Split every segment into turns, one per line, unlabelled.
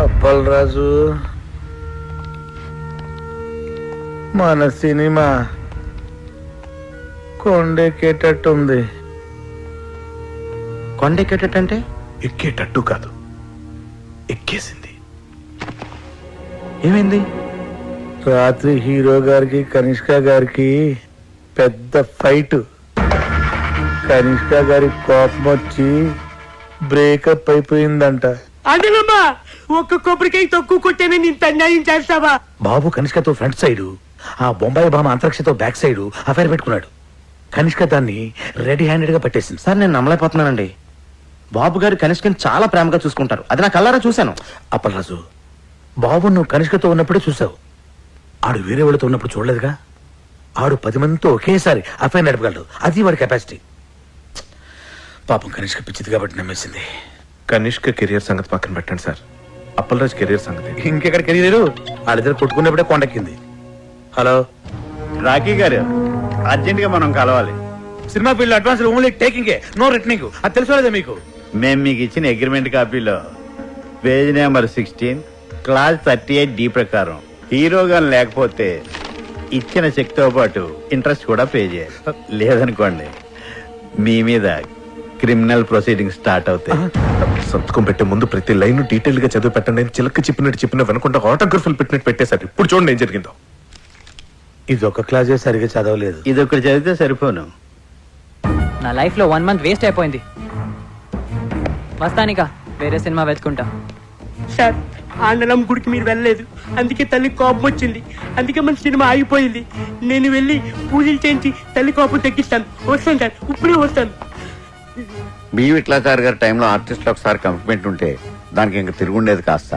అప్పలరాజు, మన సినిమా కొండెక్కేటట్టుంది.
కొండెక్కేటట్టు అంటే?
ఎక్కేటట్టు కాదు, ఎక్కేసింది.
ఏమైంది?
రాత్రి హీరో గారికి కనిష్క గారికి పెద్ద ఫైట్. కనిష్క గారి కోపం వచ్చి బ్రేకప్ అయిపోయిందంట.
అందులోమా ఒక్క కొబ్బరికాయ తక్కువ కొట్టేనే ఇంత అన్యాయం చేస్తావా?
బాబు కనిష్కతో ఫ్రంట్ సైడ్, ఆ బొంబాయి భామ అంతరిక్షతో బ్యాక్ సైడ్ అఫైర్ పెట్టుకున్నాడు. కనిష్క దాన్ని రెడీ హ్యాండెడ్ గా పట్టేసింది.
సార్ నేను నమ్మలేకపోతున్నానండి. బాబు గారు కనిష్కని చాలా ప్రేమగా చూసుకుంటారు, అది నా కళ్ళారా చూశాను.
అప్పలరాజు, బాబు నువ్వు కనిష్కతో ఉన్నప్పుడే చూసావు, ఆడు వేరే వాళ్ళతో ఉన్నప్పుడు చూడలేదుగా. ఆడు 10 మందితో ఒకేసారి అఫైర్ నడపగలడు, అది వాడి కెపాసిటీ. పాపం కనిష్క పిచ్చిది కాబట్టి నమ్మేసింది.
కనిష్క కెరియర్ సంగతి పక్కన పెట్టండి సార్, అప్పలరాజ్ కెరియర్ సంగతి.
ఇంకెక్కడ కెరీర్? వాళ్ళిద్దరు కొట్టుకున్నప్పుడే కొండెక్కింది. హలో
రాకీ గారు, అర్జెంట్ గా మనం కలవాలి.
Cinema field advance only taking, no returning. అది తెలుసుకోలేదా మీకు?
మేము మీకు ఇచ్చిన అగ్రిమెంట్ కాపీలో పేజ్ నెంబర్ 16 క్లాస్ 38D ప్రకారం హీరోగా లేకపోతే ఇచ్చిన చెక్తో పాటు ఇంట్రెస్ట్ కూడా పే చేయాలి. లేదనుకోండి మీ మీద క్రిమినల్ ప్రొసీడింగ్ స్టార్ట్ అవుతాయి.
సంతకం పెట్టే ముందు ప్రతి లైన్ డీటెయిల్ గా చదివి పెట్టండి. చిలక చెప్పిన వినకుండా ఆటోగ్రఫీలు పెట్టినట్టు పెట్టేశారు. ఇప్పుడు చూడండి ఏం జరిగిందో.
ఇది ఒక క్లాసే సరిగా చదవలేదు.
ఇది ఒకటి చదివితే సరిపోను.
నా లైఫ్ లో 1 మంత్ వేస్ట్ అయిపోయింది. వస్తానిక వేరే సినిమా వెతుకుంటా.
సార్, ఆండలం గుడికి మీరు వెళ్ళలేదు, అందుకే తల్లి కోపం వచ్చింది. అందుకే మన సినిమా ఆగిపోయింది. నేను వెళ్ళి పూజలు చేయించి తల్లి కోపం తగ్గిస్తాను. వస్తాను సార్, ఇప్పుడే వస్తాను.
బి విట్లాచారి గారి టైంలో ఆర్టిస్టులు ఒకసారి కమిట్మెంట్ ఉంటే దానికి ఇంక తిరుగుండేది కాస్త.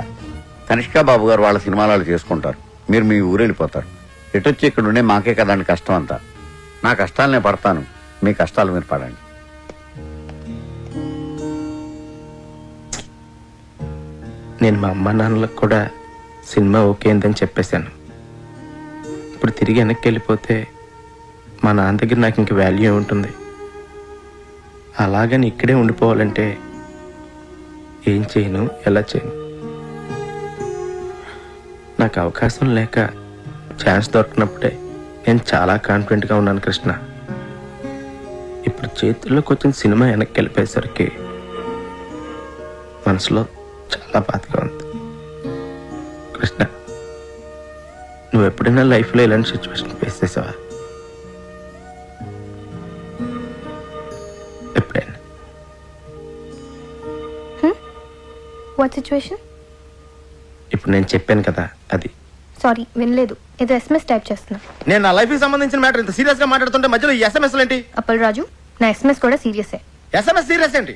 కనిష్కా బాబు గారు వాళ్ళ సినిమాలు చేసుకుంటారు, మీరు మీ ఊరు వెళ్ళిపోతారు. ఎటొచ్చి ఇక్కడ ఉండే మాకే కదండి కష్టం అంతా. నా కష్టాలు నేను పడతాను, మీ కష్టాలు మీరు పడండి.
నేను మా అమ్మ నాన్నలకు కూడా సినిమా ఓకే అని చెప్పేశాను. ఇప్పుడు తిరిగి వెనక్కి వెళ్ళిపోతే మా నాన్న దగ్గర నాకు ఇంక వాల్యూ ఉంటుంది. అలాగని ఇక్కడే ఉండిపోవాలంటే ఏం చేయను, ఎలా చేయను? నాకు అవకాశం లేక ఛాన్స్ దొరికినప్పుడే నేను చాలా కాన్ఫిడెంట్గా ఉన్నాను కృష్ణ. ఇప్పుడు చేతుల్లోకి వచ్చిన సినిమా వెనక్కి వెళ్ళిపోయేసరికి మనసులో చాలా బాధగా ఉంది. కృష్ణ, నువ్వు ఎప్పుడైనా లైఫ్లో ఇలాంటి సిచ్యువేషన్ ఫేస్ చేసావా? ఎప్పుడైనా?
What situation?
ఇప్పుడు నేను చెప్పాను కదా అది.
సారీ, వినలేదు. ఏదో SMS టైప్ చేస్తున్నా.
నేను నా లైఫ్ కి సంబంధించిన మ్యాటర్ ఇంత సీరియస్ గా మాట్లాడుతుంటే మధ్యలో ఈ SMS ఏంటి?
అప్పలరాజు, నా SMS కూడా సీరియసే.
SMS సీరియస్ ఏంటి?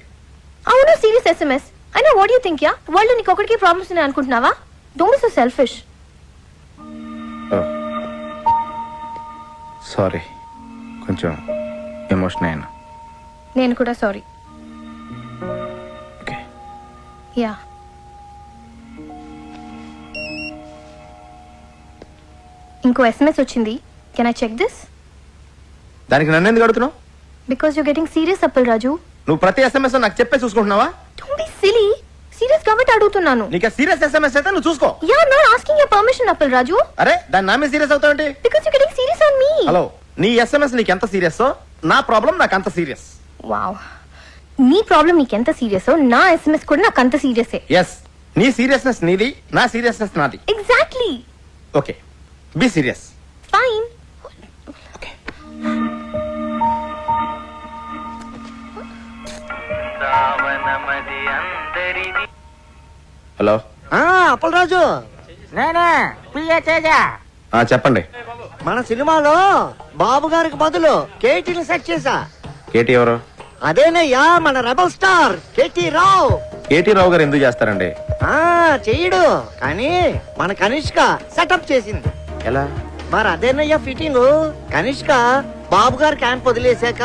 అవును, సీరియస్ SMS. అయినా what you think? Yeah world నీకు ఒకటికి ప్రాబ్లమ్స్ ఉన్నాయి అనుకుంటున్నావా? Don't be so selfish.
Sorry, కొంచెం ఎమోషన్ అయినా.
నేను కూడా సారీ.
ఓకే.
యా. ఇంకో SMS వచ్చింది. Can I check this?
దానికి నన్ను ఎందుకు అడుగుతున్నావు?
Because you getting serious Appalaraju.
నువ్వు ప్రతి SMS నాకు చెప్పే చూసుకుంటున్నావా?
Don't be silly. సీరియస్ కాబట్టి అడుగుతున్నాను.
నీకు సీరియస్ SMS అయితే నువ్వు చూసుకో.
Yeah, not asking your permission Appalaraju.
అరే, దాని నా మీద సీరియస్ అవుతావేంటి?
Because you getting serious on me.
Hello, నీ SMS నీకు ఎంత సీరియస్, నా ప్రాబ్లం నాకు అంత సీరియస్.
వావ్, నీ ప్రాబ్లం నీకెంత సీరియస్, నా SMS కూడా నాకు అంత సీరియసే.
ఎస్, నీ సీరియస్నెస్ నీది, నా సీరియస్నెస్ నాది.
Exactly.
Okay, be serious.
Fine.
Hello.
Appalaraju,
చెప్పండి.
మన సినిమాలో బాబు గారికి బదులు కేటీని సెట్ చేశా.
కేటీ ఎవరు?
అదేనయ్యా, మన రెబల్ స్టార్ కేటీ రావు.
కేటీ రావు గారు ఎందుకు చేస్తారండి?
చెయ్యడు, కానీ మన కనిష్క సెటప్ చేసింది.
ఎలా?
మరి అదేనయ్యా ఫిట్టింగ్. కనిష్క బాబు గారు క్యాంప్ వదిలేశాక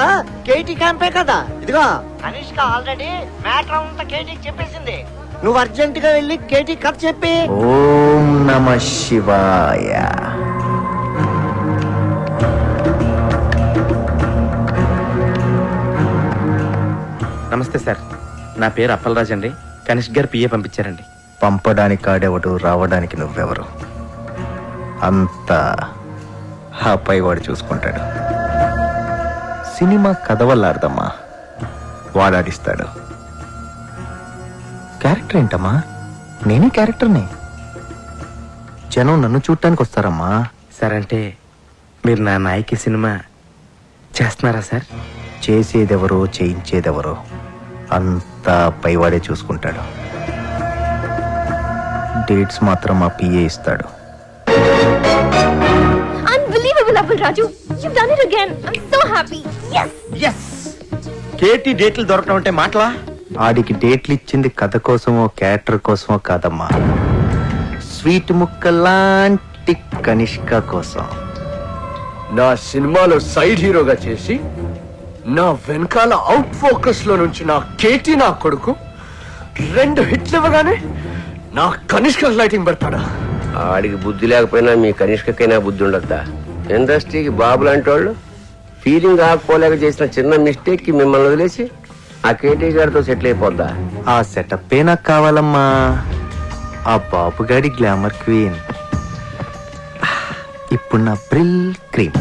కేటీ క్యాంపే కదా. ఇదిగో, కనిష్క ఆల్రెడీ మ్యాటర్ అంతా కేటీకి చెప్పేసింది. నువ్వు అర్జెంట్ గా వెళ్ళి కేటీ కథ చెప్పి.
ఓం నమః శివాయ. నమస్తే సార్, నా పేరు అప్పలరాజ్ అండి. కనిష్క్ గారు పిఏ పంపించారండి.
పంపడానికి ఆడేవాడు, రావడానికి నువ్వెవరు. అంతా ఆ పైవాడు చూసుకుంటాడు. సినిమా కథ వల్ల అర్థమ్మా, వాడాడిస్తాడు. క్యారెక్టర్ ఏంటమ్మా? నేనే క్యారెక్టర్ని. జనం నన్ను చూడటానికి వస్తారమ్మా.
సార్ అంటే మీరు నా నాయకి సినిమా చేస్తున్నారా సార్?
చేసేదెవరో చేయించేదెవరో అంతా పైవాడే చూసుకుంటాడు. డేట్స్ మాత్రం మా పిఏ ఇస్తాడు.
Unbelievable, Appal Raju. You've done it again. I'm so happy. Yes.
KT డేట్లు దొరకడం అంటే మాటలా?
ఆడికి డేట్లు ఇచ్చింది కథ కోసమో క్యారెక్టర్ కోసమో కాదమ్మా, స్వీట్ ముక్కలాంటి కనిష్క కోసం.
నా సినిమాలో సైడ్ హీరోగా చేసి నా వెనకాల అవుట్ ఫోకస్ లో నుంచి నా కేటీ నా కొడుకు 2 హిట్లు ఇవ్వగానే నా కనిష్క లైటింగ్ పెడతాడా?
ఆడికి బుద్ధి లేకపోయినా మీ కనిష్కకైనా బుద్ధి ఉండద్దా? ఇండస్ట్రీకి బాబు లాంటి వాళ్ళు ఫీలింగ్ ఆకపోలేక చేసిన చిన్న మిస్టేక్ కి మిమ్మల్ని వదిలేసి ఆ కేటీ గారితో సెటిల్ అయిపోద్దా?
ఆ సెటప్ నాకు కావాలమ్మా. ఆ బాబుగాడి గ్లామర్ క్వీన్ ఇప్పుడు నా బ్రిల్ క్రీమ్.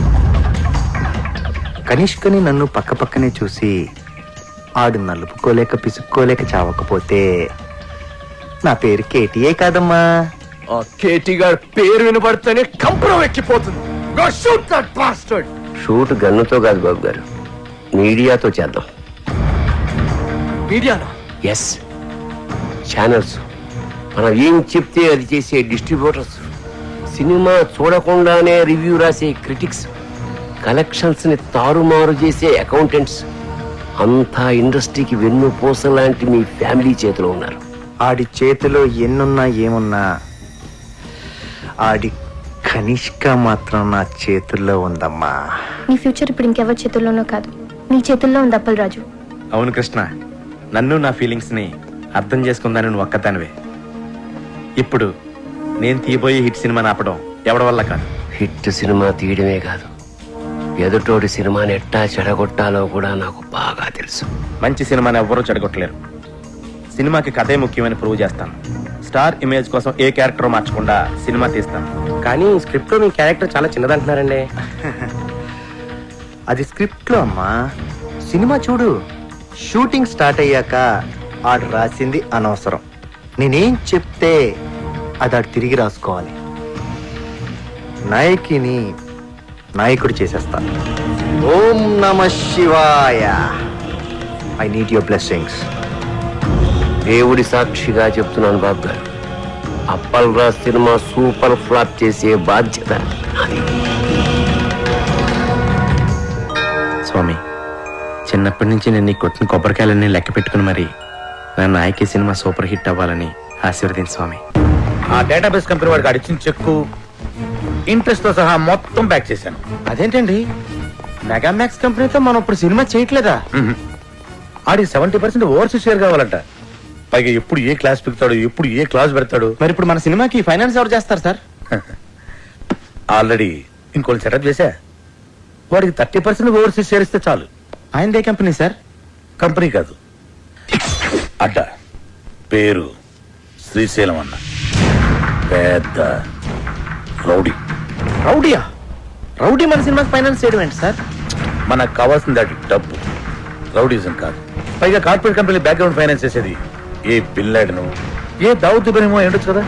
కనిష్కని నన్ను పక్క పక్కనే చూసి ఆడు నలుపుకోలేక పిసుక్కోలేక చావకపోతే నా పేరు కేటీఏ కాదమ్మా.
ఆ కేటీ గారి పేరు వినబడితేనే కంపరం ఎక్కిపోతుంది. Go shoot that bastard!
Shoot గన్నుతో కాదు బాబు గారు, మీడియాతో చేద్దాం.
మీడియానా?
ఎస్, ఛానల్స్, మనం ఏం చెప్తే అది చేసే డిస్ట్రిబ్యూటర్స్, సినిమా చూడకుండానే రివ్యూ రాసే క్రిటిక్స్, కలెక్షన్స్ ని తారుమారు చేసే అకౌంటెంట్స్, అంతా ఇండస్ట్రీకి వెన్నుపూస లాంటి మీ ఫ్యామిలీ చేతిలో ఉన్నారు.
ఆడి చేతిలో ఎన్నున్నా ఏమున్నా ఆడి కనిష్క మాత్రం నా చేతుల్లో ఉందమ్మా.
నీ ఫ్యూచర్ ఇప్పుడు ఇంకెవరి చేతుల్లోనో కాదు, నీ చేతుల్లో ఉంది అప్పల్ రాజు.
అవును కృష్ణ, నన్ను నా ఫీలింగ్స్ ని అర్థం చేసుకుందాని నువ్వు ఒక్కదానివే. ఇప్పుడు నేను తీయబోయే హిట్ సినిమా ఆపడం ఎవడి వల్ల కాదు.
హిట్ సినిమా తీయడమే కాదు, ఎదుటోడి సినిమాని ఎట్టా చెడగొట్టాలో కూడా నాకు బాగా తెలుసు.
మంచి సినిమాని ఎవ్వరూ చెడగొట్టలేరు. సినిమాకి కథే ముఖ్యమని ప్రూవ్ చేస్తాను. స్టార్ ఇమేజ్ కోసం ఏ క్యారెక్టర్ మార్చకుండా సినిమా తీస్తాను.
కానీ స్క్రిప్ట్ లో మీ క్యారెక్టర్ చాలా చిన్నదంటున్నారండి.
అది స్క్రిప్ట్ లో అమ్మా. సినిమా చూడు, షూటింగ్ స్టార్ట్ అయ్యాక ఆడు రాసింది అనవసరం. నేనేం చెప్తే అది ఆడు తిరిగి రాసుకోవాలి. నాయకిని నాయకుడు చేసేస్తా. ఓం నమ శివాయ. I need your blessings.
దేవుడి సాక్షిగా చెప్తున్నాను బాబు గారు, Appal Raj cinema super flop చేసే బాధ్యత నాది.
స్వామి, చిన్నప్పటి నుంచి నేను నీ కొట్టిన కొబ్బరికాయలన్నీ లెక్క పెట్టుకుని మరి నా నాయకి సినిమా సూపర్ హిట్ అవ్వాలని ఆశీర్వదించు స్వామి.
ఆ డేటాబేస్ కంపెనీ వాడికి అడిచిన చెక్కు ఇంట్రెస్ట్ తో సహా మొత్తం బ్యాక్ చేశాను.
అదేంటండి, మెగామాక్స్ కంపెనీతో మనం ఇప్పుడు సినిమా చేయట్లేదా?
ఆడికి 70% ఓవర్సీస్ షేర్ కావాలంట. పైగా ఎప్పుడు ఏ క్లాస్ పెడతాడు, ఎప్పుడు ఏ క్లాస్ పెడతాడు.
మరి ఇప్పుడు మన సినిమాకి ఫైనాన్స్ ఎవరు చేస్తారు సార్?
ఆల్రెడీ ఇంకోటి సెటప్ చేశా. వాడికి 30% ఓవర్సీస్ షేర్ ఇస్తే చాలు.
ఆయనదే కంపెనీ సార్?
కంపెనీ కాదు, అడ్డ. పేరు శ్రీశైలం అన్న. పెద్ద రౌడీ.
రౌడీయా? రౌడీ మన సినిమాకి ఫైనాన్స్ చేయడం ఏంటి సార్?
మనకు కావాల్సింది అది డబ్బు, రౌడీజం కాదు. పైగా కార్పొరేట్ కంపెనీ బ్యాక్గ్రౌండ్ ఫైనాన్స్ చేసేది ఏ బిన్ లాడెను, ఏ దావుద్ ఇబ్రహీమో ఉండొచ్చు కదా,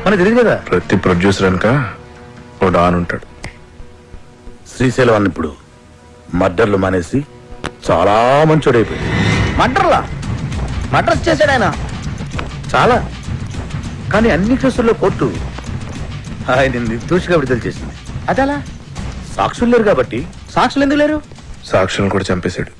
మనకు తెలియదు కదా.
ప్రతి ప్రొడ్యూసర్ అనక ఓ డాన్ ఉంటాడు.
శ్రీశైలం అన్న ఇప్పుడు మర్డర్లు మానేసి చాలా మంచోడైపోయింది.
మర్డర్లా? మర్డర్స్ చేశాడు ఆయన?
చాలా. కానీ అన్ని కేసుల్లో కోర్టు ఆయన నిర్దోషిగా విడుదల చేసింది.
అదలా?
సాక్షులు లేరు కాబట్టి.
సాక్షులు ఎందుకు లేరు?
సాక్షులను కూడా చంపేశాడు.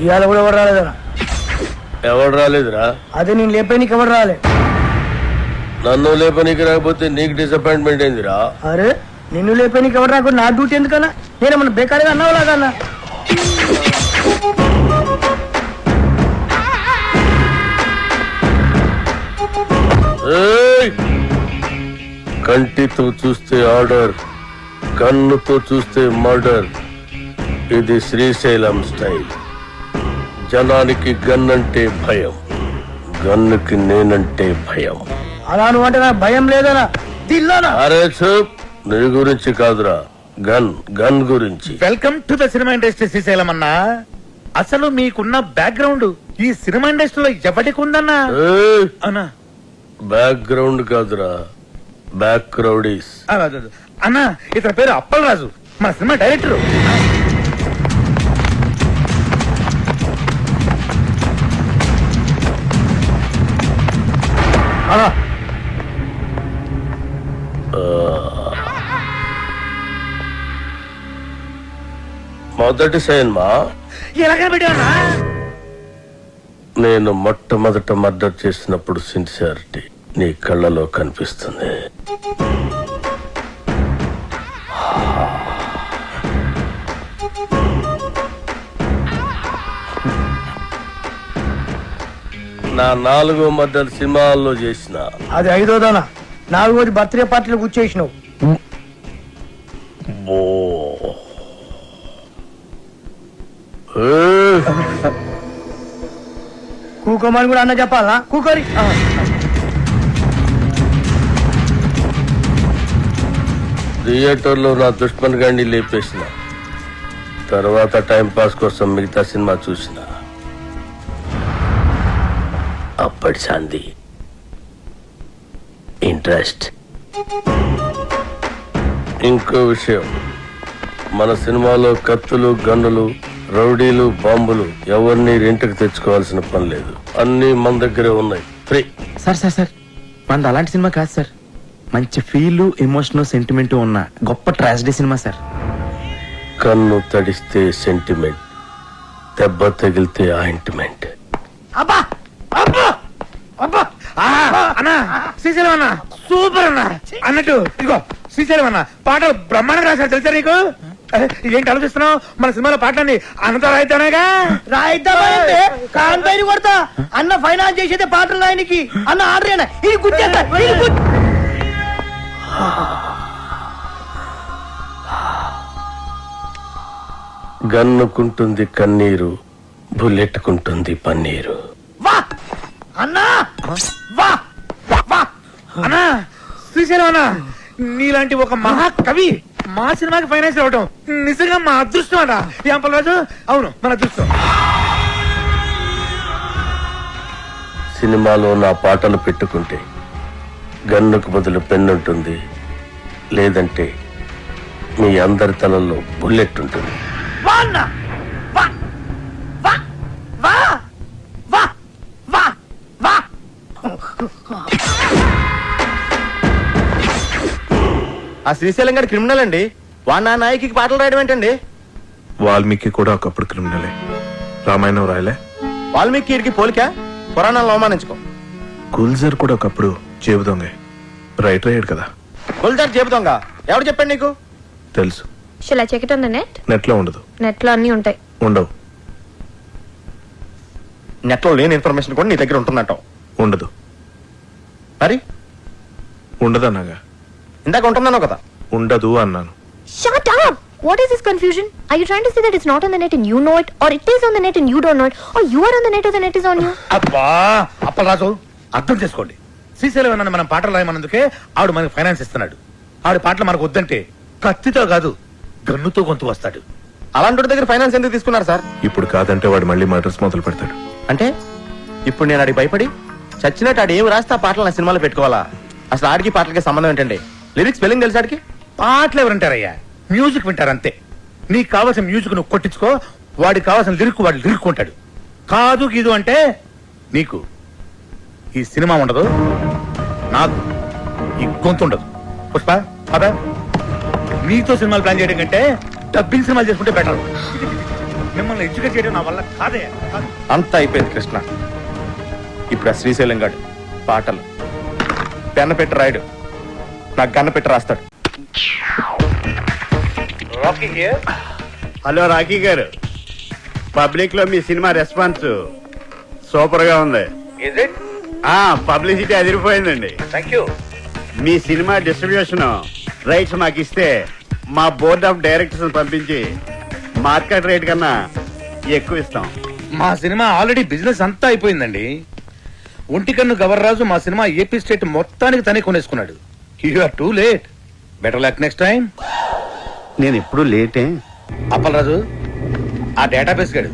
ఇవాళ కూడా ఎవరు రాలేదనా?
ఎవడు రాలేదురా?
అదే నేను లేపేనికి ఎవరు రాలే.
నన్ను లేపనీకి రాకపోతే నీకు డిసప్పాయింట్మెంట్ ఏందిరా?
అరే నిన్ను లేపేనికి ఎవరు రాకుండా నా డ్యూటీ ఎందుకన్నా? నేనేమన్నా బేకారీగా అన్నావు లాగన్నా?
కంటితో చూస్తే ఆర్డర్, కన్నుతో చూస్తే మర్డర్. ఇది శ్రీశైలం స్టైల్. జనానికి గన్ అంటే భయం, గన్నుకి నేనంటే భయం.
అలా నువ్వు అంటే నాకు భయం లేదనా? దిల్లోనా?
అరే చూప్, నీ గురించి కాదురా, గన్ గన్ గురించి.
Welcome to the cinema industry Srisailam అన్నా. అసలు మీకున్న బ్యాక్గ్రౌండ్ ఈ సినిమా ఇండస్ట్రీలో ఎవరికి ఉందన్నా? అన్నా
బ్యాక్గ్రౌండ్ కాదురా, బ్యాక్ క్రౌడీస్.
అన్నా ఇతని పేరు అప్పలరాజు, మన సినిమా డైరెక్టర్.
మొదటి సినిమా
ఎలాగ పెట్టావన్నా?
నేను మొట్టమొదట మర్డర్ చేసినప్పుడు సిన్సియారిటీ నీ కళ్ళలో కనిపిస్తుంది. నా 4వ మర్డర్ సినిమాల్లో చేసిన.
అది 5వదనా? 4వది బర్త్డే పార్టీలో కూర్చేసినావు. కూకోమని కూడా అన్న చెప్పాలా? కూకోరి.
థియేటర్లో నా దుష్మన్ గాండి లేపేసిన తర్వాత టైం పాస్ కోసం మిగతా సినిమా చూసిన. అప్పటి శాంతి ఇంట్రెస్ట్. ఇంకో విషయం, మన సినిమాలో కత్తులు, గన్నులు, రౌడీలు, బాంబులు ఎవరిని రెంట్కి తెచ్చుకోవాల్సిన పని లేదు. అన్ని మన దగ్గరే ఉన్నాయి, ఫ్రీ.
సార్ సార్ సార్, మనది అలాంటి సినిమా కాదు సార్. మంచి ఫీల్, ఎమోషన్, సెంటిమెంట్ ఉన్న గొప్ప ట్రాజడీ సినిమా సార్.
కన్ను తడిస్తే సెంటిమెంట్, దెబ్బ తగిలితే ఆయింట్మెంట్.
అబ్బా అబ్బా అబ్బా! అన్నా శ్రీశైలం అన్న సూపర్ అన్న. అన్నట్టు ఇదిగో శ్రీశైలం అన్న పాటలు బ్రహ్మాండంగా రాశారు తెలుసా నీకు? ఏంటి ఆలోచిస్తున్నావు? మన సినిమాలో పాటలన్నీ అన్నతో రాయితేనేగా. రాయిద్దామంటే కాన్పైన కొడతా. అన్న ఫైనాన్స్ చేసేదే పాటలు రాయనికి. అన్న ఆర్డర్ ఇది గుర్తేస్తా.
గన్నుకుంటుంది కన్నీరు, బుల్లెట్టుకుంటుంది పన్నీరు.
వా అన్నా, వా వా అన్నా శ్రీశైలం అన్న, నీలాంటి ఒక మహాకవి మా సినిమాకి ఫైనాన్స్ అవ్వటం నిజంగా మా అదృష్టం అన్న. ఏం పర్వాలేదు, అవును మన అదృష్టం.
సినిమాలో నా పాటలు పెట్టుకుంటే గన్నుకు బదులు పెన్నుంటుంది, లేదంటే మీ అందరి తలల్లో బుల్లెట్ ఉంటుంది.
వా అన్న, వా వా వా వా వా వా.
ఆ శ్రీశైలం గారి క్రిమినల్ అండి. వాడు నా నాయకి పాటలు రాయడం ఏంటండి?
వాల్మీకి కూడా ఒకప్పుడు క్రిమినలే. రామాయణం రాయలే.
వాల్మీకి వీడికి పోలిక, పురాణాలను అవమానించుకో.
గుల్జర్ కూడా ఒకప్పుడు జేబు దొంగే. రైటర్ అయ్యాడు కదా.
గుల్జార్ చెబుతాంగా, ఎవరు చెప్పండి నీకు?
తెలుసు.
Shall I check it on the net?
నెట్లో ఉండదు.
నెట్ లో అన్ని ఉంటాయి.
ఉండవు.
నెట్లో లేని ఇన్ఫర్మేషన్ కూడా నీ దగ్గర ఉంటున్నట్టు.
ఉండదు.
మరి
ఉండదన్నాగా.
ఇందాక ఉంటున్నాను కదా.
ఉండదు అన్నాను.
Shut up! What is this confusion? Are you trying to say that it's not on the net and you know it, or it is on the net and you don't know it, or you are on the net or the net is on you?
అబ్బా అప్పలరాజు, అర్థం చేసుకోండి. శ్రీశైలం అన్న మనం పాటలు రాయమన్నందుకే ఆవిడ మనకి finance ఇస్తున్నాడు. ఆవిడ పాటలు మనకు వద్దంటే కత్తితో కాదు గన్నుతో గొంతు వస్తాడు.
అలాంటి దగ్గర ఫైనాన్స్ ఎందుకు తీసుకున్నారు సార్?
ఇప్పుడు కాదంటే వాడు మళ్ళీ మర్డర్స్ మొదలు పెడతాడు.
అంటే
ఇప్పుడు నేను ఆడికి భయపడి చచ్చినట్టు ఆడు ఏమి రాస్తే ఆ పాటలు నా సినిమాలో పెట్టుకోవాలా? అసలు ఆడికి పాటలకి సంబంధం ఏంటండి? లిరిక్స్ స్పెల్లింగ్ తెలుసు ఆడికి?
పాటలు ఎవరంటారయ్యా, మ్యూజిక్ వింటారు అంతే. నీకు కావాల్సిన మ్యూజిక్ నువ్వు కొట్టించుకో, వాడికి కావాల్సిన లిరిక్ వాడు లిరుక్కుంటాడు. కాదు గీదు అంటే నీకు ఈ సినిమా ఉండదు, నాకు ఈ గొంతు ఉండదు. పుష్ప అదా, నీతో సినిమాలు ప్లాన్ చేయడం కంటే డబ్బింగ్ సినిమాలు చేసుకుంటే బెటర్. మిమ్మల్ని ఎడ్యుకేట్ చేయడం నా వల్ల కాదే.
అంతా అయిపోయింది కృష్ణ. ఇప్పుడు ఆ శ్రీశైలం గాడు పాటలు పెన్న పెట్టి రాయడు, నాకు గన్న పెట్టి రాస్తాడు.
హలో రాకీ గారు, పబ్లిక్ లో మీ సినిమా రెస్పాన్స్ సూపర్ గా ఉంది. పబ్లిసిటీ అదిరిపోయిందండి. మీ సినిమా డిస్ట్రిబ్యూషన్ రైట్స్ మాకు ఇస్తే మా బోర్డ్ ఆఫ్ డైరెక్టర్స్ పంపించి మార్కెట్ రేట్ కన్నా ఎక్కువ ఇస్తాం.
మా సినిమా ఆల్రెడీ బిజినెస్ అంతా అయిపోయిందండి. ఒంటికన్ను గవర్రాజు మా సినిమా ఏపీ స్టేట్ మొత్తానికి తనే కొనేసుకున్నాడు. You are too late, better luck next time.
నేను ఎప్పుడు లేటే.
అప్పలరాజు, ఆ డేటాబేస్ గాడు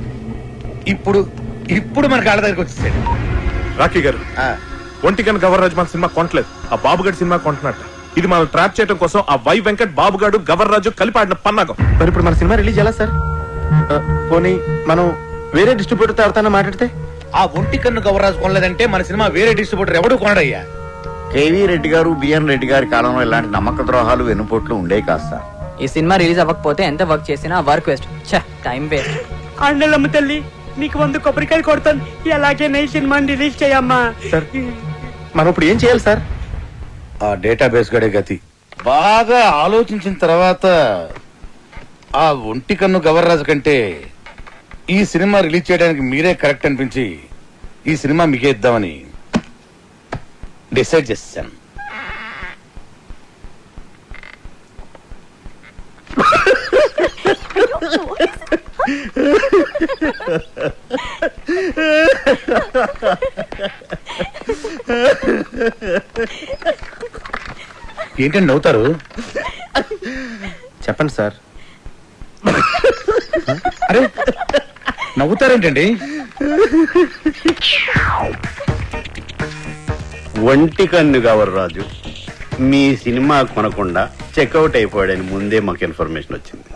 ఇప్పుడు ఇప్పుడు మన కాళ్ళ దగ్గరికి వచ్చేసాడు.
రాకీ గారు, ఒంటికన్ గవర్రాజు మన సినిమా కొనట్లేదు, ఆ బాబుగాడి సినిమా కొంటున్నట్ట. ఇది మనం ట్రాప్ చేయడం కోసం ఆ వై వెంకట్ బాబుగాడు గవర్రాజు కలిపి ఆడిన పన్నాగం.
మరి ఇప్పుడు మన సినిమా రిలీజ్ ఎలా సార్? పోనీ మనం వేరే డిస్ట్రిబ్యూటర్తో ఎవరితో మాట్లాడితే?
ఆ ఒంటికన్ను గవర్రాజు కొనలేదంటే మన సినిమా వేరే డిస్ట్రిబ్యూటర్ ఎవడు కొనడయ్యా.
కేవీ రెడ్డి గారు, బిఎన్ రెడ్డి గారి కాలంలో ఇలాంటి నమ్మక ద్రోహాలు వెన్నుపోట్లు ఉండేవి కాదు సార్.
ఈ సినిమా రిలీజ్ అవ్వకపోతే ఎంత వర్క్ చేసినా వర్క్ వేస్ట్, టైం వేస్ట్.
అండలమ్మ తల్లి, నీకు 100 కొబ్బరికాయలు కొడతాను. ఎలాగే ఈ సినిమాని రిలీజ్ చేయమ్మా.
సార్ మనం ఇప్పుడు ఏం చేయాలి సార్?
ఆ డేటాబేస్ గడే గతి. బాగా ఆలోచించిన తర్వాత ఆ ఒంటికన్ను గవర్రాజు కంటే ఈ సినిమా రిలీజ్ చేయడానికి మీరే కరెక్ట్ అనిపించి ఈ సినిమా మీకే ఇద్దామని డిసైడ్ చేశాను. ఏంటండి నవ్వుతారు?
చెప్పండి సార్.
అరే నవ్వుతారేంటండి?
ఒంటికన్ను గవర్రాజు మీ సినిమా కొనకుండా చెక్అవుట్ అయిపోయాడని ముందే మాకు ఇన్ఫర్మేషన్ వచ్చింది.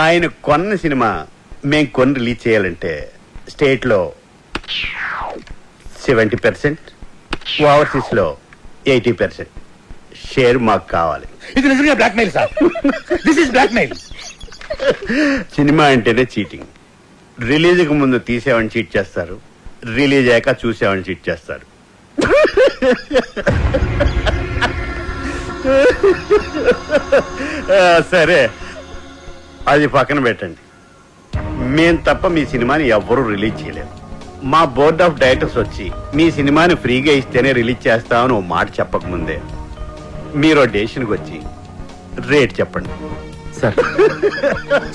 ఆయన కొన్న సినిమా మేము కొని రిలీజ్ చేయాలంటే స్టేట్ లో 70%, ఓవర్సీస్ లో 80% షేర్ మాకు కావాలి.
ఇది నిజంగా blackmail sir. This is blackmail.
Cinema అంటేనే చీటింగ్. రిలీజ్కి ముందు తీసేవాడిని చీట్ చేస్తారు, రిలీజ్ అయ్యాక చూసేవాడిని చీట్ చేస్తారు. సరే, అది పక్కన పెట్టండి. మేం తప్ప మీ సినిమాని ఎవ్వరూ రిలీజ్ చేయలేరు. మా బోర్డ్ ఆఫ్ డైరెక్టర్స్ వచ్చి మీ సినిమాని ఫ్రీగా ఇస్తేనే రిలీజ్ చేస్తామని ఓ మాట చెప్పకముందే మీరు డెసిషన్కి వచ్చి రేట్ చెప్పండి.
సార్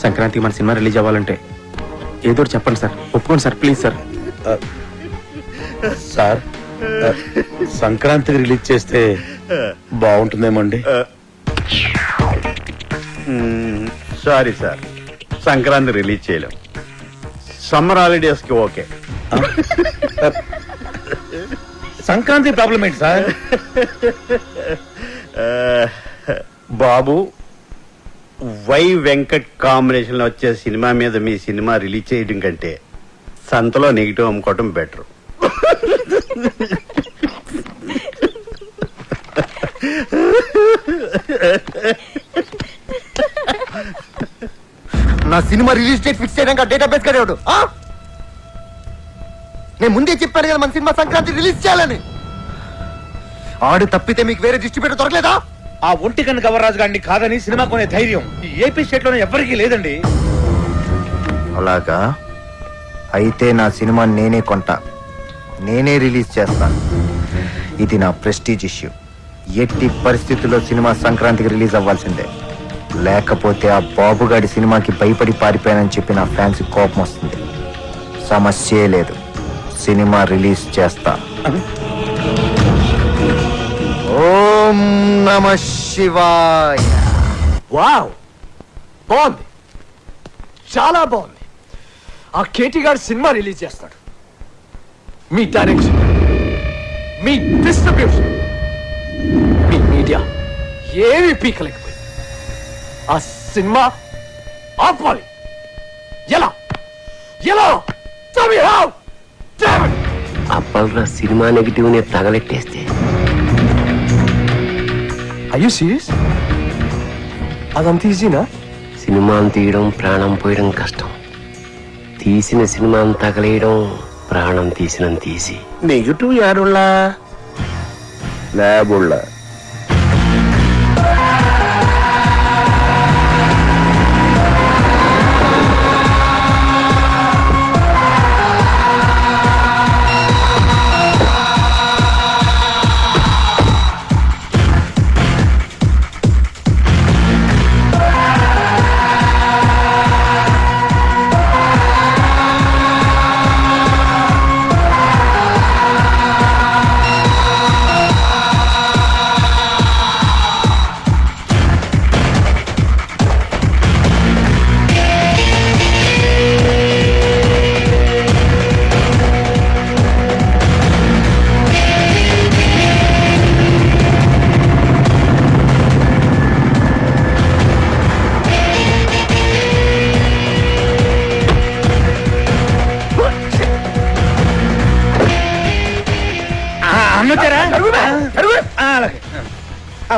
సంక్రాంతికి మన సినిమా రిలీజ్ అవ్వాలంటే ఏదో చెప్పండి సార్. ఒప్పుకోండి సార్, ప్లీజ్ సార్.
సార్ సంక్రాంతికి రిలీజ్ చేస్తే బాగుంటుందేమో అండి.
సారీ సార్, సంక్రాంతి రిలీజ్ చేయలేం. సమ్మర్ హాలిడేస్ కి ఓకే.
సంక్రాంతి ప్రాబ్లం ఏంటి సార్?
బాబు, వై వెంకట్ కాంబినేషన్ లో వచ్చే సినిమా మీద మీ సినిమా రిలీజ్ చేయడం కంటే సంతలో నెగిటివ్ అమ్ముకోవటం బెటర్.
నా సినిమా రిలీజ్ డేట్ ఫిక్స్ చేయడానికి డేటాబేస్ కడేవాడు. నేను ముందే చెప్పాను కదా మన సినిమా సంక్రాంతి రిలీజ్ చేయాలని. ఆడు తప్పితే మీకు వేరే డిస్ట్రిబ్యూటర్ దొరకలేదా?
ఆ ఒంటికన్ను గవర్రాజు గారిని కాదని సినిమా కొనే ధైర్యం ఈ ఏపీ స్టేట్ లోనే ఎవరికీ లేదండి.
అలాగా అయితే నా సినిమా నేనే కొంటా, నేనే రిలీజ్ చేస్తాను. ఇది నా ప్రెస్టీజ్ ఇష్యూ. ఎట్టి పరిస్థితుల్లో సినిమా సంక్రాంతికి రిలీజ్ అవ్వాల్సిందే. లేకపోతే ఆ బాబుగాడి సినిమాకి భయపడి పారిపోయానని చెప్పి నా ఫ్యాన్స్ కోపం వస్తుంది. సమస్యే లేదు, సినిమా రిలీజ్ చేస్తా. ఓం నమః శివాయ.
వావ్, బాగుంది, చాలా బాగుంది. ఆ కేటీ గారు సినిమా రిలీజ్ చేస్తాడు. మీ డైరెక్షన్, మీ డిస్ట్రిబ్యూషన్, మీ మీడియా ఏమి పీకలేకపోయింది. ఆ సినిమా ఆపాలి. ఎలా ఎలా Tell me how! Damn it!
అప్పట్లో సినిమా నెగిటివ్ ని తగలెట్టేస్తే
Are you serious? అదంత ఈజీనా?
సినిమాను తీయడం ప్రాణం పోయడం కష్టం. తీసిన సినిమాను తగలేయడం ప్రాణం తీసినంత తీసి.
నెగిటివ్ యారుళ్ళ ల్యాబుళ్ళ.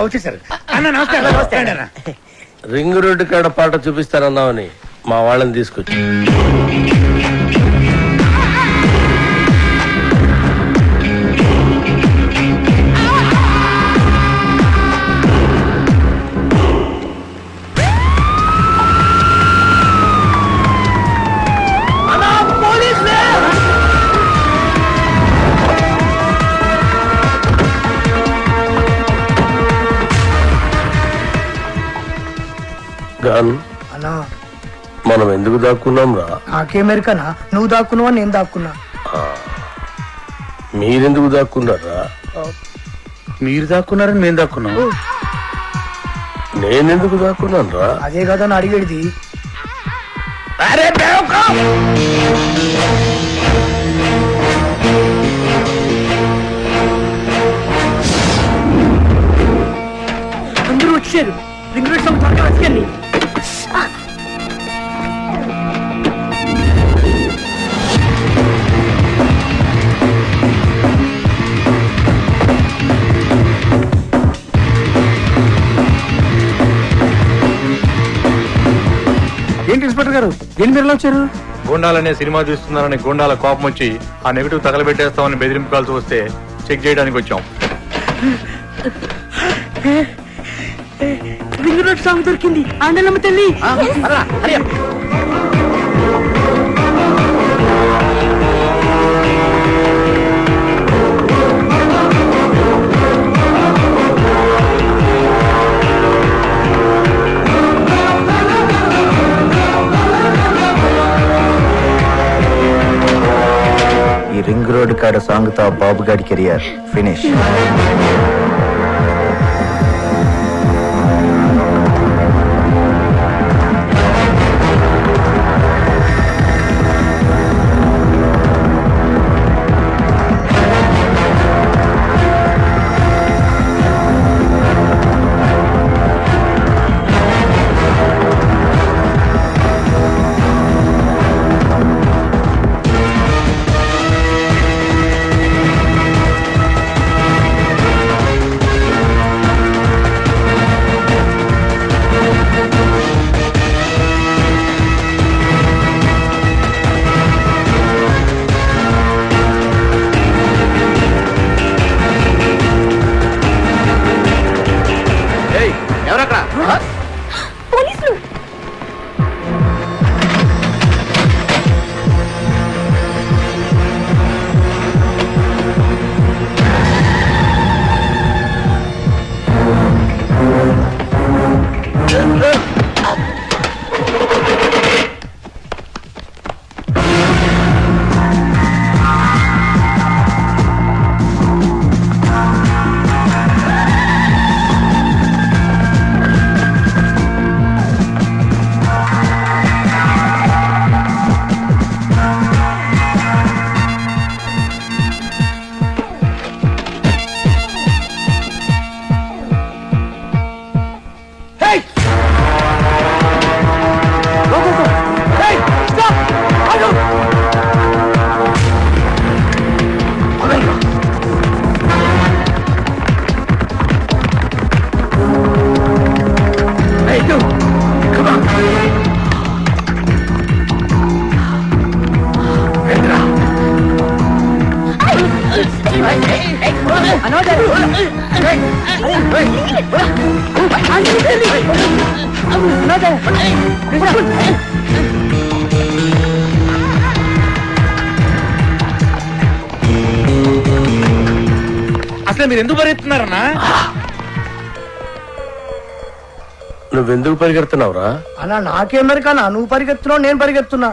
వచ్చేసారు అన్న. నమస్కారం.
రింగ్ రోడ్డు కాడ పాట చూపిస్తానన్నావని మా వాళ్ళని తీసుకొచ్చి
అన్నా
మనం ఎందుకు దాక్కున్నాం రా?
నాకేమెరికనా? నువ్వు దాక్కున్నావా నేను దాక్కున్నా?
మీరెందుకు దాక్కున్నారా?
మీరు దాక్కున్నారని మేము దాక్కున్నాం.
నేనెందుకు దాక్కున్నాను రా?
అదే కదా అని అడిగేది. అందరూ వచ్చారు. రింగ్ రోడ్ సౌండ్ త్వరగా వచ్చేయండి. ఏంటి ఇన్స్పెక్టర్ గారు, దేని మీరు వచ్చారు?
గోండాలనే సినిమా చూస్తున్నారని గోండాల కోపం వచ్చి ఆ నెగిటివ్ తగలబెట్టేస్తామని బెదిరింపు కాల్సి వస్తే చెక్ చేయడానికి వచ్చాం.
రింగ్ రోడ్ సాంగ్ దొరికింది. ఆండలమ్మ తల్లి.
ఈ రింగ్ రోడ్ కాడ సాంగ్ తో బాబు గారి కెరియర్ ఫినిష్.
పోలీసులు.
అసలు మీరు ఎందుకు పరిగెత్తున్నారన్నా?
నువ్వెందుకు పరిగెడుతున్నావురా?
అలా నాకేం మరికన్నా, నువ్వు పరిగెత్తున్నావు, నేను పరిగెత్తున్నా.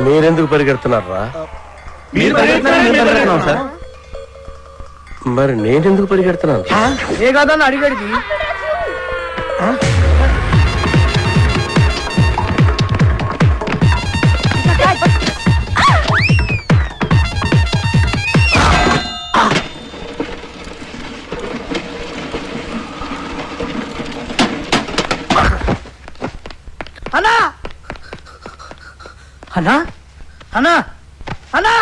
మీరెందుకు పరిగెడుతున్నారా?
సార్
మరి నేనెందుకు పరిగెడుతున్నాను?
ఏ కాదన్న అడిగడిది. అన్నా అన్నా అన్నా అన్నా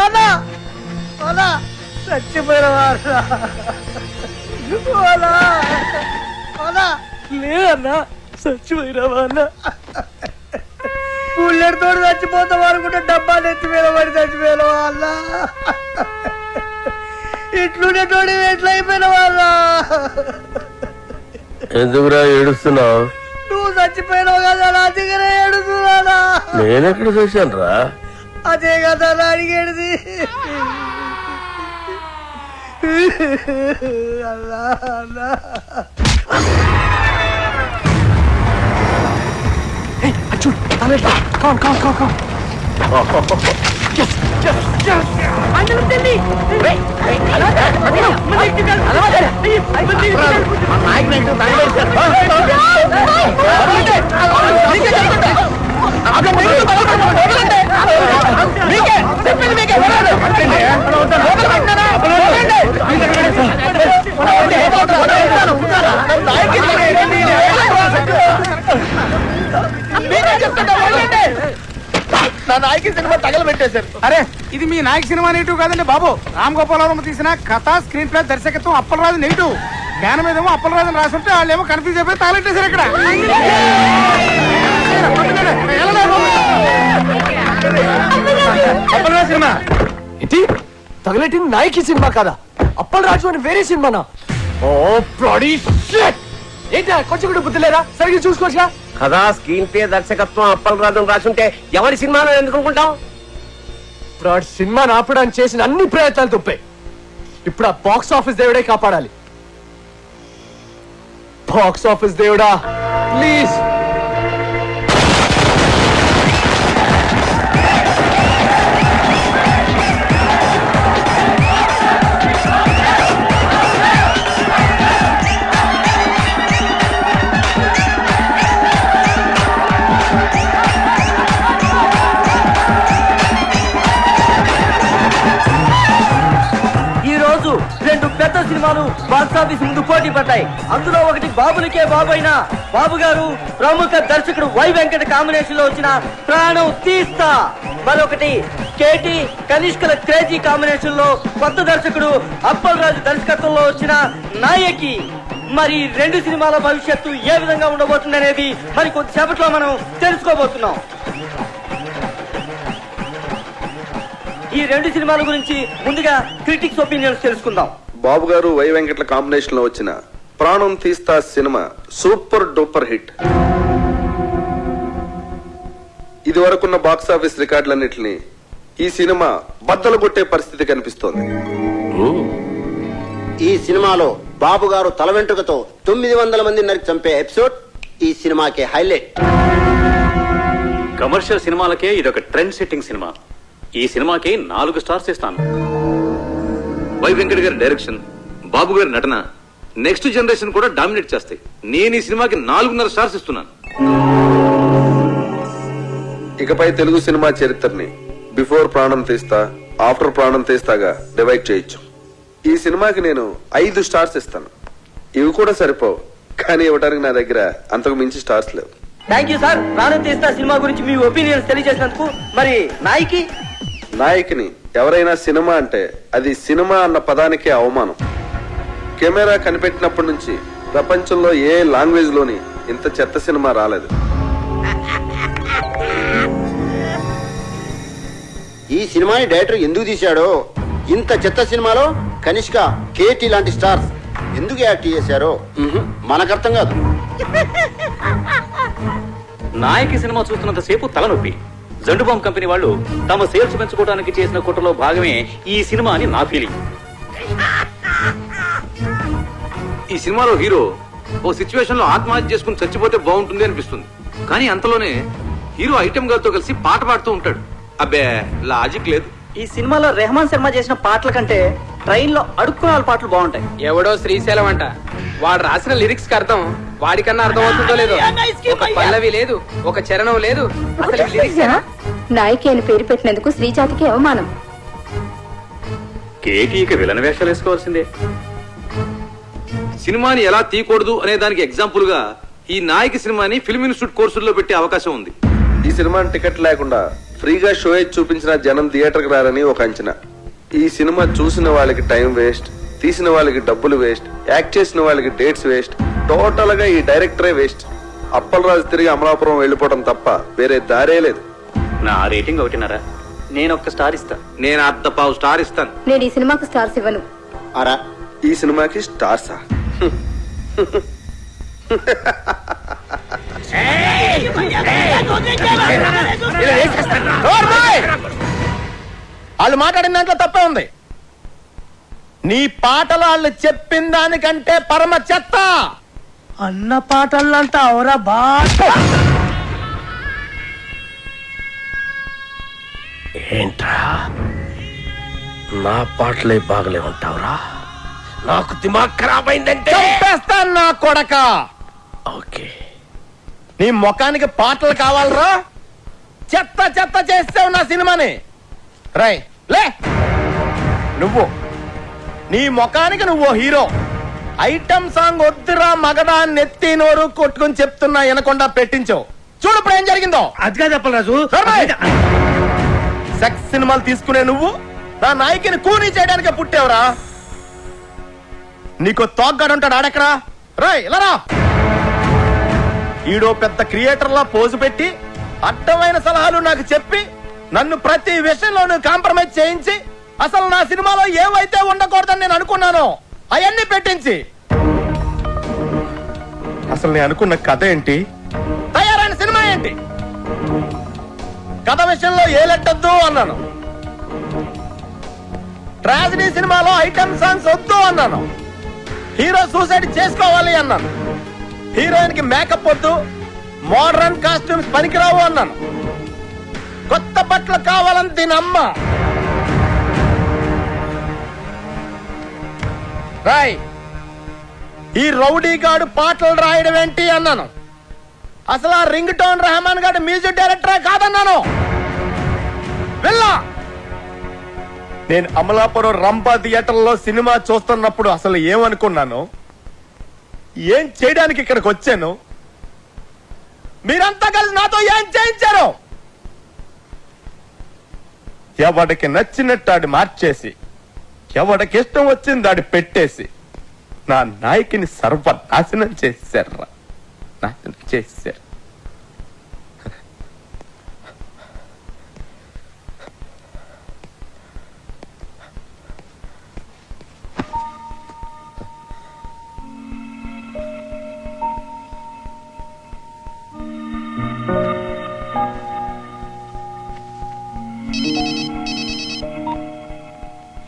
అన్నా అన్నా చచ్చిపోయినవారు అన్నా అన్నా లేదన్నా చచ్చిపోయినవా అన్న. పుల్లెడితో చచ్చిపోతాం అనుకుంటే డబ్బాలు ఎత్తిపోయిన పడి చచ్చిపోయినవా అన్న. ఇట్లుండేటోడి ఎట్లా అయిపోయినవా అన్నా?
ఎందుకురా ఏడుస్తున్నావు?
నువ్వు చచ్చిపోయినావు కదా నా దగ్గర ఏడుస్తున్నానా?
నేనెక్కడ చూశాను రా?
అదే కదా నా అడిగేది. అల్లా అల్లా.
నా నాయకి సినిమా తగలబెట్టేశారు.
అరే ఇది మీ నాయక సినిమా నెగిటివ్ కాదండి బాబు. రామ్ గోపాలవరం తీసిన కథ, స్క్రీన్ ప్లే, దర్శకత్వం అప్పలరాజు నెగిటివ్. జ్ఞానం మీదేమో అప్పలరాజు రాసుంటే వాళ్ళు ఏమో కన్ఫ్యూజ్ అయిపోయి తగలెట్టేశారు ఇక్కడ.
అప్పలరాజు సినిమా
ఇది తగలెట్టింది నాయకి సినిమా కదా, అప్పల్ రాజు అని వేరే సినిమానా? ఓ బ్లడీ షిట్! ఏంటి కొంచెం కూడా బుద్ధి లేదా? సరిగ్గా చూసుకోవచ్చుగా.
కదా స్క్రీన్ ప్లే దర్శకత్వం అప్పల్ రాజు రాసుంటే ఎవరి సినిమాలో ఎందుకు అనుకుంటాం?
ఇప్పుడు ఆ సినిమాని ఆపడానికి చేసిన అన్ని ప్రయత్నాలు తప్పాయి. ఇప్పుడు ఆ బాక్స్ ఆఫీస్ దేవుడే కాపాడాలి. బాక్స్ ఆఫీస్ దేవుడా ప్లీజ్.
రెండు పెద్ద సినిమాలు బాక్సాఫీస్ ముందు పోటీ పడ్డాయి. అందులో ఒకటి బాబులకే బాబు అయిన బాబు గారు ప్రముఖ దర్శకుడు వై వెంకట కాంబినేషన్ లో వచ్చిన ప్రాణం తీస్తా, మరొకటి కేటీ కనిష్కల క్రేజీ కాంబినేషన్ లో కొత్త దర్శకుడు అప్పల్ రాజు దర్శకత్వంలో వచ్చిన నాయకి. మరి రెండు సినిమాల భవిష్యత్తు ఏ విధంగా ఉండబోతుంది అనేది మరి కొద్దిసేపట్లో మనం తెలుసుకోబోతున్నాం. ఈ రెండు సినిమాల గురించి ముందుగా క్రిటిక్స్ ఒపీనియన్స్ తెలుసుకుందాం.
బాబు గారు వై వెంకట్ల కాంబినేషన్ లో వచ్చిన ప్రాణం తీస్తా సినిమా సూపర్ డూపర్ హిట్. ఇది వరకున్న బాక్స్ ఆఫీస్ రికార్డులన్నింటినీ ఈ సినిమా బద్దలు కొట్టే పరిస్థితి కనిపిస్తోంది.
ఈ సినిమాలో బాబు గారు తల వెంట్రుకతో 900 మంది నరికి చంపే ఎపిసోడ్ ఈ సినిమాకి హైలైట్.
కమర్షియల్ సినిమాలకే ఇదొక ట్రెండ్ సెట్టింగ్ సినిమా. ఈ సినిమాకి 4 స్టార్స్ ఇస్తాను. వై వెంకట్ గారి డైరెక్షన్, బాబు గారి నటన నెక్స్ట్ జనరేషన్ కూడా డామినేట్ చేస్తాయి. నేను ఈ సినిమాకి 4.5 స్టార్స్ ఇస్తున్నాను.
ఇకపై తెలుగు సినిమా చరిత్రని బిఫోర్ ప్రాణం తీస్తా, ఆఫ్టర్ ప్రాణం తీస్తాగా డివైడ్ చేయొచ్చు. ఈ సినిమాకి నేను 5 స్టార్స్ ఇస్తాను. ఇవి కూడా సరిపోవు, కానీ ఇవ్వడానికి నా దగ్గర అంతకు మించి స్టార్స్ లేవు.
Thank you sir. ప్రాణం తీస్తా సినిమా గురించి మీ ఒపీనియన్స్ తెలియజేసినందుకు. మరి
నాయకిని ఎవరైనా సినిమా అంటే అది సినిమా అన్న పదానికే అవమానం. కెమెరా కనిపెట్టినప్పటి నుంచి ప్రపంచంలో ఏ లాంగ్వేజ్ లోని ఇంత చెత్త సినిమా రాలేదు.
ఈ సినిమాని డైరెక్టర్ ఎందుకు తీశాడో, ఇంత చెత్త సినిమాలో కనిష్క, కేటీ లాంటి స్టార్స్
ఎందుకు యాక్ట్ చేశారో మనకు అర్థం కాదు.
నాయకి సినిమా చూస్తున్నంత సేపు తలనొప్పి. జండుబాంబ్ కంపెనీ వాళ్ళు తమ సేల్స్ పెంచుకోవడానికి చేసిన కుట్రలో భాగమే ఈ సినిమా అని నా ఫీలింగ్. ఈ సినిమాలో హీరో ఓ సిచ్యువేషన్ లో ఆత్మహత్య చేసుకుని చచ్చిపోతే బాగుంటుంది అనిపిస్తుంది. కానీ అంతలోనే హీరో ఐటమ్ గారితో కలిసి పాట పాడుతూ ఉంటాడు. అబ్బే లాజిక్ లేదు.
ఈ సినిమాలో రెహమాన్ శర్మ చేసిన పాటల కంటే ట్రైన్ లో అడుక్కునే వాళ్ళ పాటలు బాగుంటాయి.
ఎవడో శ్రీశైలం అంట, వాడు రాసిన లిరిక్స్ కి అర్థం వాడికన్నా అర్థం అవుతుందో లేదో. ఒక పల్లవి లేదు, ఒక చరణం లేదు. అసలు ఈ lyrics ఏనా?
నాయకి అని పేరు పెట్టినందుకు శ్రీజాతికి అవమానం.
కేటీకి విలన్ వేషాలు వేసుకోవాల్సిందే. సినిమాని ఎలా తీయకూడదు అనే దానికి ఎగ్జాంపుల్ గా ఈ నాయకి సినిమాని ఫిల్మ్ ఇన్స్టిట్యూట్ కోర్సుల్లో పెట్టే అవకాశం ఉంది.
ఈ సినిమాని టికెట్ లేకుండా ఫ్రీగా షో ఇచ్చి చూపించిన జనం థియేటర్కి రారని ఒక అంచనా. ఈ సినిమా చూసిన వాళ్ళకి టైం వేస్ట్, తీసిన వాళ్ళకి డబ్బులు వేస్ట్, యాక్ట్ చేసిన వాళ్ళకి డేట్స్ వేస్ట్, టోటల్ గా ఈ డైరెక్టరే వేస్ట్. అప్పలరాజు తిరిగి అమలాపురం వెళ్ళిపోవడం తప్ప వేరే దారే లేదు.
నా రేటింగ్ 1.5.
నేను ఒక్క స్టార్ ఇస్తా.
నేను 1/2 స్టార్ ఇస్తాను.
నేను ఈ సినిమాకు స్టార్స్ ఇవ్వను.
అరా
ఈ సినిమాకి స్టార్సా?
వాళ్ళు మాట్లాడిన దాంట్లో తప్పే ఉంది. నీ పాటలు వాళ్ళు చెప్పిన దానికంటే పరమ చెత్త.
అన్న పాటలంతా అవరా బా. ఏంట్రా నా పాటలే బాగలే ఉంటావురా? నాకు దిమాగ్ ఖరాబ్ అయిందంటే
చంపేస్తాను నా కొడక.
ఓకే,
నీ ముఖానికి పాటలు కావాలరా? చెత్త చెత్త చేస్తావు నా సినిమాని. రై లే, నువ్వు నీ ముఖానికి నువ్వు హీరో. ఐటమ్ సాంగ్ వద్దురా మగడా నెత్తి నోరు కొట్టుకుని చెప్తున్నా వినకుండా పెట్టించావు. చూడు ఇప్పుడు ఏం జరిగిందో.
అదిగా చెప్పరాజు.
సెక్స్ సినిమాలు తీసుకునే నువ్వు నా నాయకిని కూనీ చేయడానికి పుట్టేవరా? నీకు తోగ్గాడుంటాడు ఆడెక్కరా? రాయ్ ఇలా రా. ఈడో పెద్ద క్రియేటర్లా పోజు పెట్టి అడ్డమైన సలహాలు నాకు చెప్పి నన్ను ప్రతి విషయంలోనూ కాంప్రమైజ్ చేయించి అసలు నా సినిమాలో ఏవైతే ఉండకూడదని నేను అనుకున్నానో అవన్నీ పెట్టించి అసలు నేను అనుకున్న కథ ఏంటి, తయారైన సినిమా ఏంటి? కథ విషయంలో ఏ లెట్టద్దు అన్నాను. ట్రాజడీ సినిమాలో ఐటమ్ సాంగ్స్ వద్దు అన్నాను. హీరో సూసైడ్ చేసుకోవాలి అన్నాను. హీరోయిన్ కి మేకప్ వద్దు, మోడర్న్ కాస్ట్యూమ్స్ పనికిరావు అన్నాను. కొత్త బట్టలు కావాలని దీని అమ్మ. రాయ్ ఈ రౌడీ గాడు పాటలు రాయడం ఏంటి అన్నాను. అసలు ఆ రింగ్ టోన్ రెహమాన్ గాడు మ్యూజిక్ డైరెక్టరే కాదన్నాను. వెళ్ళా నేను అమలాపురం రంభా థియేటర్లో సినిమా చూస్తున్నప్పుడు అసలు ఏమనుకున్నాను, ఏం చేయడానికి ఇక్కడికి వచ్చాను, మీరంతా కలిసి నాతో ఏం చేయించారు? ఎవడికి నచ్చినట్టు ఆడి మార్చేసి ఎవడికి ఇష్టం వచ్చింది ఆడి పెట్టేసి నా నాయకిని సర్వనాశనం చేశారు. నాశనం చేశారు.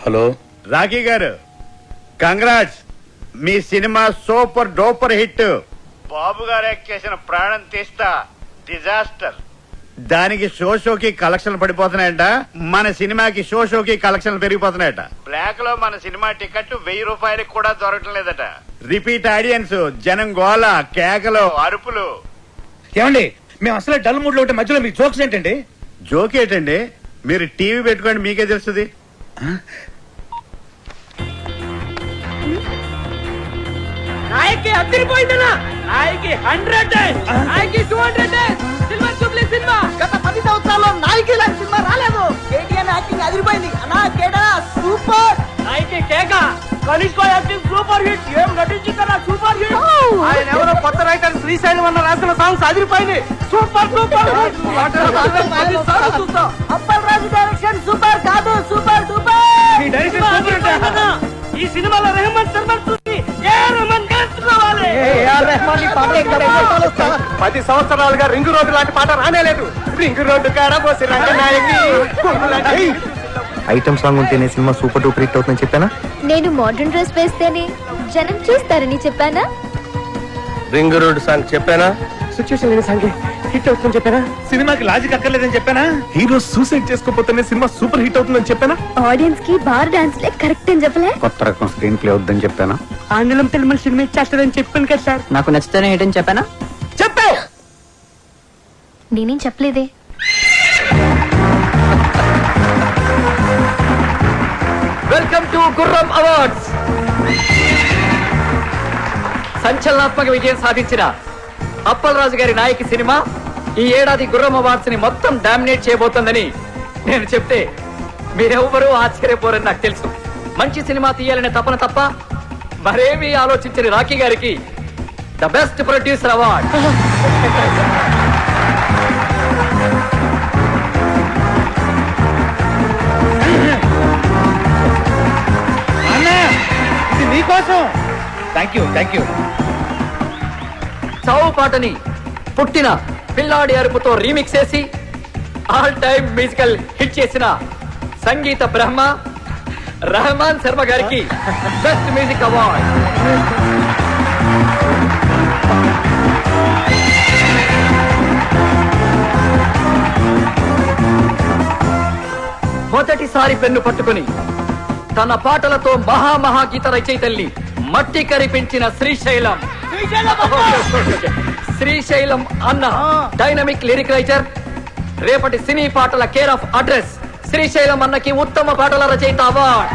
హలో
రాఖీ గారు, కంగ్రాట్స్. మీ సినిమా సూపర్ డూపర్ హిట్. బాబు గారు యాక్ట్ చేసిన ప్రాణం తీస్తా డిజాస్టర్. దానికి షోకి కలెక్షన్లు పడిపోతున్నాయట. మన సినిమాకి షోకి కలెక్షన్లు పెరిగిపోతున్నాయట. బ్లాక్ లో మన సినిమా టికెట్ 1000 రూపాయలకి కూడా దొరకటం లేదట. రిపీట్ ఆడియన్స్, జనం గోల, కేకలు, అరుపులు.
ఏమండి మేము అసలే డల్ మూడ్ లో ఉంటే మధ్యలో మీ జోక్స్ ఏంటండి?
జోక్ ఏంటండి? మీరు టీవీ పెట్టుకోండి, మీకే తెలుస్తుంది.
నాయకి అదిరిపోయిందనా? నాయకి 100, నాయకి 200 సిల్వర్ జూబ్లీ సినిమా. గత 10 సంవత్సరాల్లో నాయకి లాంటి సినిమా రాలేదు. కేటీఆర్ యాక్టింగ్ అదిరిపోయింది అన్నా. కేటా సూపర్. నాయకి కేక కనిష్క యాక్టింగ్ సూపర్ హిట్. ఏం నటించిందన్నా సూపర్ హిట్. ఆయన ఎవరో కొత్త రైటర్ శ్రీశైలం అన్న రాసిన సాంగ్స్ అదిరిపోయింది. సూపర్ సూపర్ అప్పల్ రాజు డైరెక్షన్ సూపర్ కాదు, సూపర్ డూపర్. ఈ సినిమాలో రెహమాన్ శర్మ చూసి
10 సంవత్సరాలుగా రింగు రోడ్డు లాంటి పాట రానేలేదు. రింగు రోడ్డు కాడబోసి రంగనాయకి
ఐటమ్ సాంగ్ ఉంటేనే సినిమా సూపర్ డూపర్ హిట్ అవుతుందని చెప్పానా?
నేను మోడర్న్ డ్రెస్ వేస్తేనే జనం చూస్తారని చెప్పానా?
రింగు రోడ్డు సాంగ్ చెప్పానా? సిచ్యువేషన్ లేని సాంగ్ హిట్ అవుతుందని చెప్పానా?
సినిమాకి లాజిక్ అక్కర్లేదని చెప్పానా?
హీరో సూసైడ్ చేసుకోపోతేనే సినిమా సూపర్ హిట్ అవుతుందని చెప్పానా?
ఆడియన్స్ కి బార్ డాన్స్ లే కరెక్ట్ అని చెప్పలే?
కొత్త రకం స్క్రీన్ ప్లే అవుతుందని చెప్పానా?
ఆంగ్లం తెలుగు సినిమా చేస్తారని చెప్పాను కదా సార్.
నాకు నచ్చితేనే ఏంటని చెప్పానా?
చెప్పా.
నేనేం చెప్పలేదే.
వెల్కమ్ టు గుర్రం అవార్డ్స్. సంచలనాత్మక విజయం సాధించిన అప్పలరాజు గారి నాయకి సినిమా ఈ ఏడాది గుర్రం అవార్డ్స్ ని మొత్తం డామినేట్ చేయబోతోందని నేను చెప్తే మీరెవ్వరూ ఆశ్చర్యపోరని నాకు తెలుసు. మంచి సినిమా తీయాలనే తపన తప్ప మరేమీ ఆలోచించని రాకీ గారికి ద బెస్ట్ ప్రొడ్యూసర్ అవార్డ్.
ఇది నీకోసం. Thank you.
చావు పాటని పుట్టిన పిల్లాడి అరుపుతో రీమిక్స్ చేసి ఆల్ టైమ్ మ్యూజికల్ హిట్ చేసిన సంగీత బ్రహ్మ రెహమాన్ శర్మ గారికి బెస్ట్ మ్యూజిక్ అవార్డ్. మొదటిసారి పెన్ను పట్టుకుని తన పాటలతో మహాగీత రచయితల్ని మట్టి కరిపించిన శ్రీశైలం అన్న డైనమిక్ లిరిక్ రైటర్, రేపటి సినీ పాటల కేర్ ఆఫ్ అడ్రస్ శ్రీశైలం అన్నకి ఉత్తమ పాటల రచయిత అవార్డ్.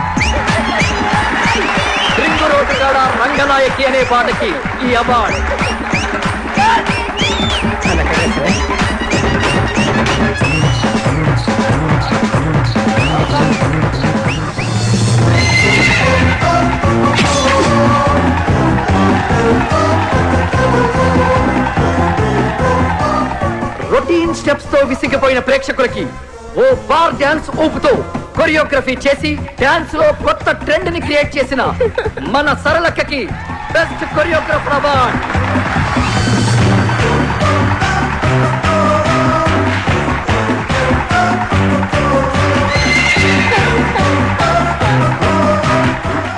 రింగు రోడ్డు కాడ రంగనాయకి అనే పాటకి ఈ అవార్డ్. రొటీన్ స్టెప్స్ తో విసిగిపోయిన ప్రేక్షకులకి ఓ బార్ డాన్స్ ఊపుతో కొరియోగ్రఫీ చేసి డాన్స్ లో కొత్త ట్రెండ్ ని క్రియేట్ చేసిన మన సరళక్కకి best choreographer award.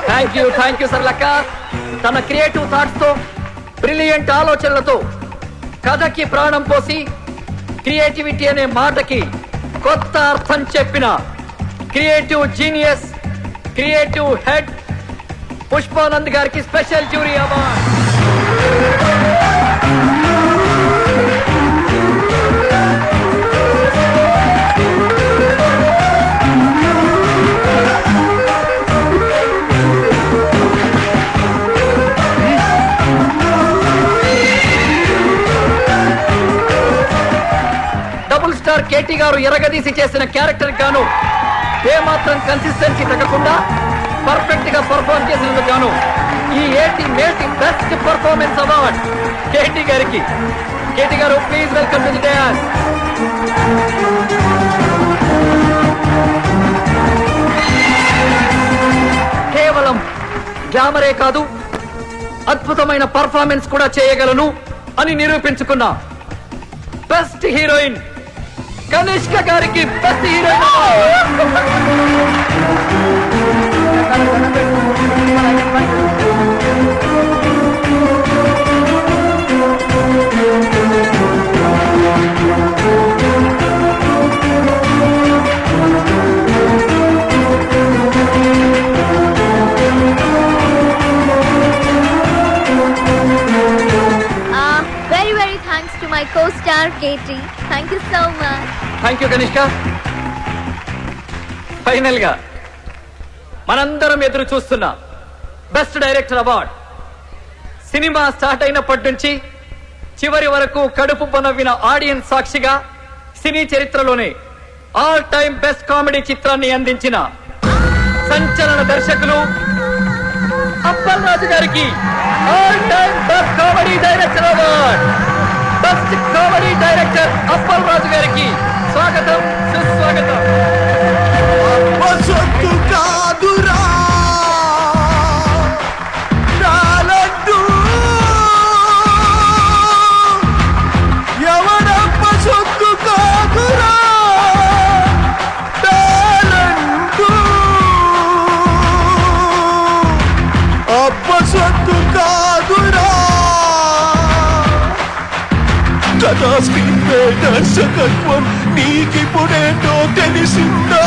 Thank you Saralakka. తన క్రియేటివ్ థాట్స్ తో బ్రిలియంట్ ఆలోచనలతో కథకి ప్రాణం పోసి క్రియేటివిటీ అనే మాటకి కొత్త అర్థం చెప్పిన creative genius, creative head Pushpanand గారికి స్పెషల్ జ్యూరీ అవార్డ్. కేటీ గారు ఎరగదీసి చేసిన క్యారెక్టర్ గాను ఏమాత్రం కన్సిస్టెన్సీ తగ్గకుండా పర్ఫెక్ట్ గా పర్ఫార్మ్ చేసినందుకు గాను ఈ మేటి బెస్ట్ పర్ఫార్మెన్స్ అవార్డ్ కేటీ గారికి. కేటీ గారు please welcome to the dance. కేవలం గ్లామరే కాదు, అద్భుతమైన పర్ఫార్మెన్స్ కూడా చేయగలను అని నిరూపించుకున్న బెస్ట్ హీరోయిన్ కనిష్క గారికి best heroine.
Very thanks to my co-star Katie. Thank you so much.
Thank you Kanishka. Final గా మనందరం ఎదురు చూస్తున్న best director award. Cinema start అయినప్పటి నుంచి చివరి వరకు కడుపు పనవ్విన ఆడియన్స్ సాక్షిగా సినీ చరిత్రలోనే ఆల్ టైమ్ బెస్ట్ కామెడీ చిత్రాన్ని అందించిన సంచలన దర్శకులు అప్పలరాజు గారికి all time best comedy director award. Best comedy director Appalaraju గారికి స్వాగతం, సుస్వాగతం.
నా స్క్రీన్ ప్లే దర్శకత్వం నీకిప్పుడేంటో తెలిసిందా